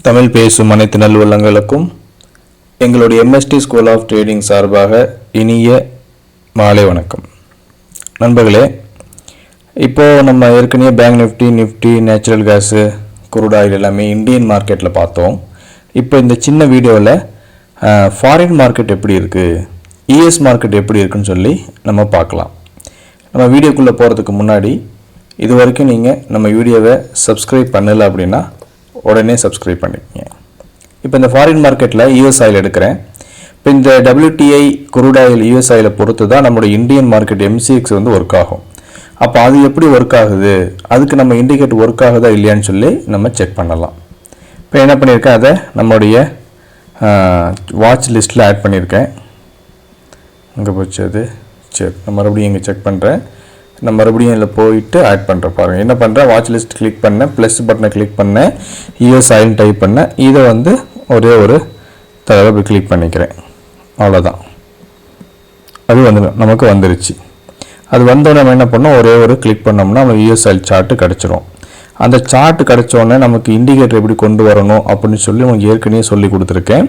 தமிழ் பேசும் அனைத்து நல்லுள்ளங்களுக்கும் எங்களுடைய MST ஸ்கூல் ஆஃப் ட்ரேடிங் சார்பாக இனிய மாலை வணக்கம். நண்பர்களே, இப்போது நம்ம ஏற்கனவே bank Nifty, natural case, crude oil எல்லாமே இந்தியன் மார்க்கெட்டில் பார்த்தோம். இப்போ இந்த சின்ன வீடியோவில் ஃபாரின் மார்க்கெட் எப்படி இருக்குது, US மார்க்கெட் எப்படி இருக்குன்னு சொல்லி நம்ம பார்க்கலாம். நம்ம வீடியோக்குள்ளே போகிறதுக்கு முன்னாடி இது வரைக்கும் நீங்கள் நம்ம வீடியோவை சப்ஸ்கிரைப் பண்ணலை அப்படின்னா உடனே சப்ஸ்கிரைப் பண்ணிக்கங்க. இப்போ இந்த ஃபாரின் மார்க்கெட்டில் US ஆயில் எடுக்கிறேன். இப்போ இந்த WTI குரூட் ஆயில் US ஆயிலை பொறுத்து தான் நம்மளோட இந்தியன் மார்க்கெட் MCX வந்து ஒர்க் ஆகும். அப்போ அது எப்படி ஒர்க் ஆகுது, அதுக்கு நம்ம இண்டிகேட்டர் ஒர்க் ஆகுதா இல்லையான்னு சொல்லி நம்ம செக் பண்ணலாம். இப்போ என்ன பண்ணியிருக்கேன், அதை நம்மளுடைய வாட்ச் லிஸ்ட்டில் ஆட் பண்ணியிருக்கேன். அங்கே போச்சு அது. சரி, நான் மறுபடியும் இங்கே செக் பண்ணுறேன். நான் மறுபடியும் இதில் போயிட்டு ஆட் பண்ணுறேன். பாருங்கள் என்ன பண்ணுறேன், வாட்ச் லிஸ்ட் கிளிக் பண்ணேன், ப்ளஸ் பட்டனை கிளிக் பண்ணேன், US ஆயில் டைப் பண்ணேன். இதை வந்து ஒரே ஒரு தடவை இப்படி கிளிக் பண்ணிக்கிறேன். அவ்வளோதான், அது வந்து நமக்கு வந்துருச்சு. அது வந்தோடனே நம்ம என்ன பண்ணோம், ஒரே ஒரு கிளிக் பண்ணோம்னா நமக்கு US ஆயில் சார்ட்டு கிடச்சிரும். அந்த சார்ட்டு கிடச்சோடனே நமக்கு இண்டிகேட்டர் எப்படி கொண்டு வரணும் அப்படின்னு சொல்லி உங்களுக்கு ஏற்கனவே சொல்லி கொடுத்துருக்கேன்.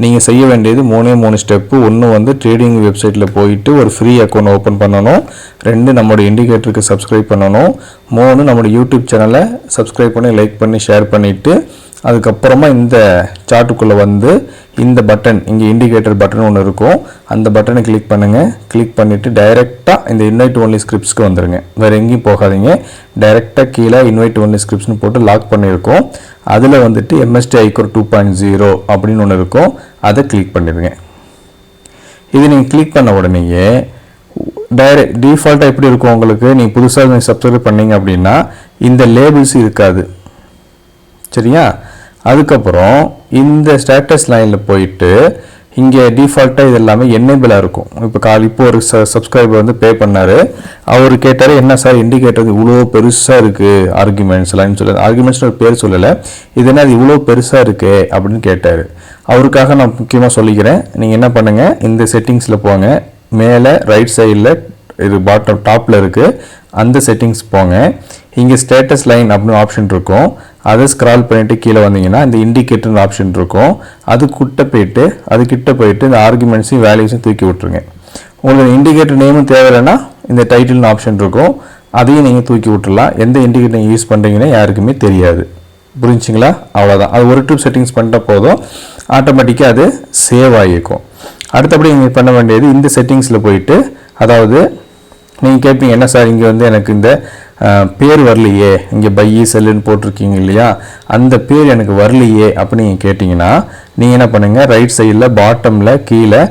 நீங்கள் செய்ய வேண்டியது மூணு ஸ்டெப்பு. ஒன்று வந்து ட்ரேடிங் வெப்சைட்டில் போயிட்டு ஒரு ஃப்ரீ அக்கௌண்ட் ஓப்பன் பண்ணணும். 2 நம்மளோட இண்டிகேட்டருக்கு சப்ஸ்கிரைப் பண்ணணும். 3 நம்மளோட யூடியூப் சேனலை சப்ஸ்கிரைப் பண்ணி லைக் பண்ணி ஷேர் பண்ணிவிட்டு அதுக்கப்புறமா இந்த சார்ட்டுக்குள்ளே வந்து இந்த பட்டன், இங்கே இண்டிகேட்டர் பட்டன் ஒன்று இருக்கும், அந்த பட்டனை கிளிக் பண்ணுங்கள். கிளிக் பண்ணிவிட்டு டைரெக்டாக இந்த இன்வைட் ஒன்லி ஸ்கிரிப்ட்ஸ்க்கு வந்துடுங்க. வேறு எங்கேயும் போகாதீங்க. டைரெக்டாக கீழே இன்வைட் ஒன்லி ஸ்கிரிப்ட்ஸ்னு போட்டு லாக் பண்ணியிருக்கோம். அதில் வந்துட்டு MST iCore 2.0 அப்படின்னு ஒன்று இருக்கும், அதை கிளிக் பண்ணிடுங்க. இது நீங்கள் கிளிக் பண்ண உடனேயே டிஃபால்ட்டாக எப்படி இருக்கும் உங்களுக்கு, நீங்கள் புதுசாக சப்ஸ்கிரைப் பண்ணீங்க அப்படின்னா இந்த லேபிள்ஸ் இருக்காது. சரியா? அதுக்கப்புறம் இந்த ஸ்டேட்டஸ் லைனில் போயிட்டு இங்கே டிஃபால்ட்டாக இது எல்லாமே என்னேபிளாக இருக்கும். இப்போ ஒரு சப்ஸ்கிரைபர் வந்து பே பண்ணார். அவர் கேட்டார், என்ன சார் இண்டிகேட்டர் இவ்வளோ பெருசாக இருக்குது ஆர்குமெண்ட்ஸ்லாம் சொல்லி, ஆர்குமெண்ட்ஸ் ஒரு பேர் சொல்லலை, இது என்ன அது இவ்வளோ பெருசாக இருக்கே அப்படின்னு கேட்டார். அவருக்காக நான் முக்கியமாக சொல்லிக்கிறேன், நீங்கள் என்ன பண்ணுங்கள், இந்த செட்டிங்ஸில் போங்க, மேலே ரைட் சைடில் இது பாட்டம் டாப்பில் இருக்குது, அந்த செட்டிங்ஸ் போங்க. இங்கே ஸ்டேட்டஸ் லைன் அப்படின்னு ஆப்ஷன் இருக்கும், அதை ஸ்க்ரால் பண்ணிவிட்டு கீழே வந்தீங்கன்னா இந்த இண்டிகேட்டர் ஆப்ஷன் இருக்கும், அதுக்கிட்ட போயிட்டு இந்த ஆர்குமெண்ட்ஸையும் வேல்யூஸையும் தூக்கி விட்டுருங்க. உங்களுக்கு இண்டிகேட்டர் நேமும் தேவையில்லைன்னா இந்த டைட்டில்னு ஆப்ஷன் இருக்கும், அதையும் நீங்கள் தூக்கி விட்டுடலாம். எந்த இண்டிகேட்டர் நீங்கள் யூஸ் பண்ணுறீங்கன்னா யாருக்குமே தெரியாது. புரிஞ்சிங்களா? அவ்வளோதான். அது ஒரு ட்ரிப் செட்டிங்ஸ் பண்ணிட்டா போதும், ஆட்டோமேட்டிக்காக அது சேவ் ஆகிக்கும். அடுத்தபடி நீங்கள் பண்ண வேண்டியது இந்த செட்டிங்ஸில் போயிட்டு, அதாவது நீங்கள் கேட்பீங்க, என்ன சார் இங்கே வந்து எனக்கு இந்த பேர் வரலையே, இங்கே பையி செல்லுன்னு போட்டிருக்கீங்க இல்லையா, அந்த பேர் எனக்கு வரலையே அப்படின்னு நீங்கள் கேட்டிங்கன்னா நீங்கள் என்ன பண்ணுங்கள், ரைட் சைடில் பாட்டமில் கீழே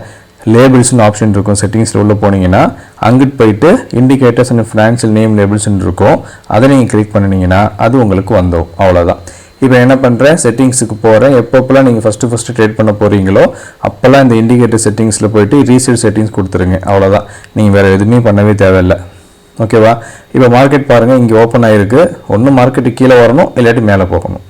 லேபிள்ஸ்னு ஆப்ஷன் இருக்கும், செட்டிங்ஸில் உள்ளே போனீங்கன்னா அங்கிட்டு போயிட்டு இண்டிகேட்டர்ஸ் அண்ட் ஃபினான்ஷியல் நேம் லேபிள்ஸ்ன்னு இருக்கும், அதை நீங்கள் கிளிக் பண்ணினீங்கன்னா அது உங்களுக்கு வந்துடும். அவ்வளோதான். இப்போ என்ன பண்ணுறேன், செட்டிங்ஸுக்கு போகிறேன். எப்பப்போலாம் நீங்கள் ஃபஸ்ட்டு ட்ரேட் பண்ண போகிறீங்களோ அப்போல்லாம் இந்த இண்டிகேட்டர் செட்டிங்ஸில் போயிட்டு ரீசெட் செட்டிங்ஸ் கொடுத்துருங்க. அவ்வளோதான், நீங்கள் வேறு எதுவுமே பண்ணவே தேவையில்லை. ஓகேவா? இப்போ மார்க்கெட் பாருங்கள், இங்கே ஓப்பன் ஆகிருக்கு. ஒன்று மார்க்கெட்டு கீழே வரணும், இல்லாட்டி மேலே போகணும்.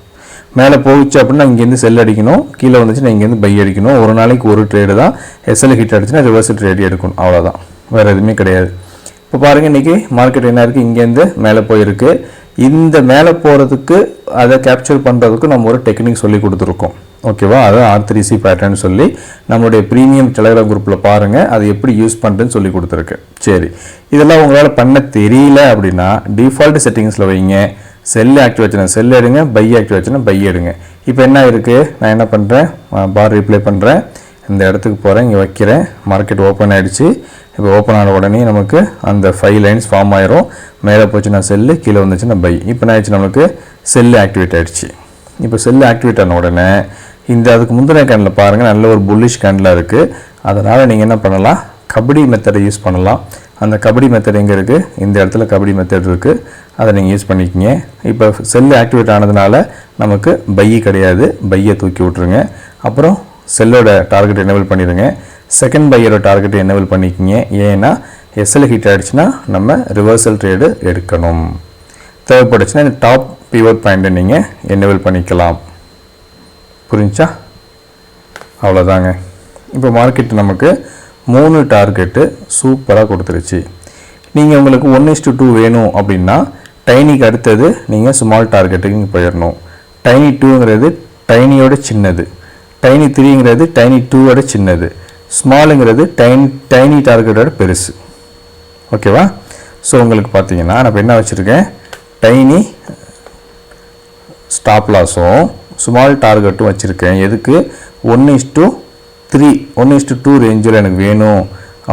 மேலே போகுச்சு அப்படின்னா இங்கேருந்து செல் அடிக்கணும், கீழே வந்துச்சுன்னா இங்கேருந்து பை அடிக்கணும். ஒரு நாளைக்கு ஒரு ட்ரேடு தான். SL ஹிட் அடிச்சுன்னா ரிவர்ஸ் ட்ரேட் எடுக்கணும். அவ்வளோதான், வேறு எதுவுமே கிடையாது. இப்போ பாருங்கள், இன்றைக்கி மார்க்கெட் என்ன இருக்குது, இங்கேருந்து மேலே போயிருக்கு. இந்த மேலே போகிறதுக்கு அதை கேப்சர் பண்ணுறதுக்கு நம்ம ஒரு டெக்னிக் சொல்லி கொடுத்துருக்கோம். ஓகேவா? அது R3C பேட்டர்ன் சொல்லி நம்மளுடைய ப்ரீமியம் டெலகிராம் குரூப்பில் பாருங்கள், அது எப்படி யூஸ் பண்ணுறேன்னு சொல்லி கொடுத்துருக்கு. சரி, இதெல்லாம் உங்களால் பண்ண தெரியல அப்படின்னா டிஃபால்ட் செட்டிங்ஸில் வைங்க. செல் ஆக்டிவ் வச்சுனா செல் எடுங்க, பை ஆக்டிவ் வச்சுனா பை எடுங்க. இப்போ என்ன இருக்குது, நான் என்ன பண்ணுறேன், பார் ரீப்ளே பண்ணுறேன், இந்த இடத்துக்கு போகிறேன், இங்கே வைக்கிறேன். மார்க்கெட் ஓப்பன் ஆகிடுச்சு. இப்போ ஓப்பன் ஆன உடனே நமக்கு அந்த 5 லைன்ஸ் ஃபார்ம் ஆயிரும். மேலே போச்சுன்னா செல்லு, கீழே வந்துச்சுன்னா பை. இப்போ என்ன ஆயிடுச்சு, நமக்கு செல்லு ஆக்டிவேட் ஆகிடுச்சு. இப்போ செல்லு ஆக்டிவேட் ஆன உடனே இந்த அதுக்கு முந்தின கேண்டில் பாருங்கள், நல்ல ஒரு புல்லிஷ் கேண்டிலாக இருக்குது. அதனால் நீங்கள் என்ன பண்ணலாம், கபடி மெத்தடை யூஸ் பண்ணலாம். அந்த கபடி மெத்தட் எங்கே இருக்குது, இந்த இடத்துல கபடி மெத்தட் இருக்குது, அதை நீங்கள் யூஸ் பண்ணிக்கிங்க. இப்போ செல்லு ஆக்டிவேட் ஆனதுனால நமக்கு பை கிடையாது, பையை தூக்கி விட்ருங்க. அப்புறம் செல்லோட டார்கெட் எனேபிள் பண்ணிடுங்க. செகண்ட் பையரோட டார்கெட்டை எனேபிள் பண்ணிக்கிங்க. ஏன்னா SL ஹிட் ஆகிடுச்சுன்னா நம்ம ரிவர்சல் ட்ரேடு எடுக்கணும். தேவைப்படுச்சுன்னா இந்த டாப் பிவோட் பாயிண்ட்டை நீங்கள் எனேபிள் பண்ணிக்கலாம். புரிஞ்சா? அவ்வளோதாங்க. இப்போ மார்க்கெட் நமக்கு 3 டார்கெட்டு சூப்பராக கொடுத்துருச்சு. நீங்கள் உங்களுக்கு 1:2 வேணும் அப்படின்னா டைனிக்கு அடுத்தது நீங்கள் ஸ்மால் டார்கெட்டுக்கு போயிடணும். டைனி 2ங்கிறது டைனியோட சின்னது, டைனி 3ங்கிறது டைனி 2ஓட சின்னது, ஸ்மாலுங்கிறது டைனி டார்கெட்டோட பெருசு. ஓகேவா? ஸோ உங்களுக்கு பார்த்தீங்கன்னா நான் இப்போ என்ன வச்சுருக்கேன், டைனி ஸ்டாப் லாஸும் ஸ்மால் டார்கெட்டும் வச்சுருக்கேன். எதுக்கு? 1:3 1:2 ரேஞ்சில் எனக்கு வேணும்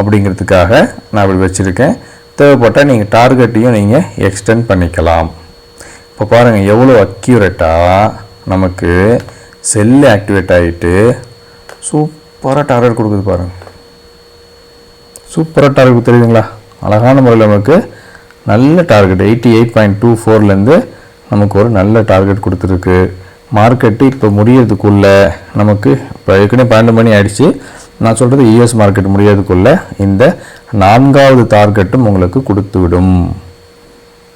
அப்படிங்கிறதுக்காக நான் இப்படி வச்சுருக்கேன். தேவைப்பட்டால் நீங்கள் டார்கெட்டையும் நீங்கள் எக்ஸ்டெண்ட் பண்ணிக்கலாம். இப்போ பாருங்கள் எவ்வளோ அக்யூரேட்டாக நமக்கு செல்லு ஆக்டிவேட் ஆகிட்டு சூப்பராக டார்கெட் கொடுக்குது பாருங்கள். சூப்பராக டார்கெட் தெரியுதுங்களா? அழகான முறையில் நமக்கு நல்ல டார்கெட் 88.24லேருந்து நமக்கு ஒரு நல்ல டார்கெட் கொடுத்துருக்கு. மார்க்கெட்டு இப்போ முடியறதுக்குள்ளே நமக்கு இப்போ ஏற்கனவே 12 மணி ஆயிடுச்சு. நான் சொல்கிறது யூஎஸ் மார்க்கெட் முடியறதுக்குள்ளே இந்த 4வது டார்கெட்டும் உங்களுக்கு கொடுத்து விடும்.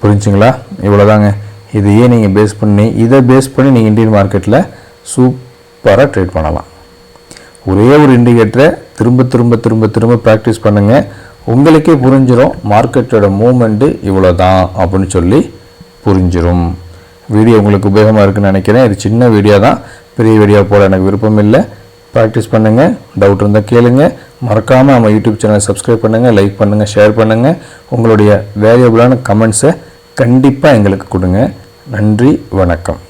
புரிஞ்சுங்களா? இவ்வளோதாங்க. இதையே நீங்கள் இதை பேஸ் பண்ணி நீங்கள் இந்தியன் மார்க்கெட்டில் சூப்பராக ட்ரேட் பண்ணலாம். ஒரே ஒரு இண்டிகேட்டரை திரும்ப திரும்ப திரும்ப திரும்ப ப்ராக்டிஸ் பண்ணுங்கள். உங்களுக்கே புரிஞ்சிடும் மார்க்கெட்டோட மூமெண்ட்டு இவ்வளோ தான் அப்படின்னு சொல்லி புரிஞ்சிடும். வீடியோ உங்களுக்கு உபயோகமாக இருக்குன்னு நினைக்கிறேன். இது சின்ன வீடியோ தான், பெரிய வீடியோ போட எனக்கு விருப்பம் இல்லை. ப்ராக்டிஸ் பண்ணுங்கள். டவுட் இருந்தால் கேளுங்க. மறக்காமல் நம்ம யூடியூப் சேனலை சப்ஸ்கிரைப் பண்ணுங்கள், லைக் பண்ணுங்கள், ஷேர் பண்ணுங்கள். உங்களுடைய வேல்யூபிளான கமெண்ட்ஸை கண்டிப்பாக எங்களுக்கு கொடுங்க. நன்றி, வணக்கம்.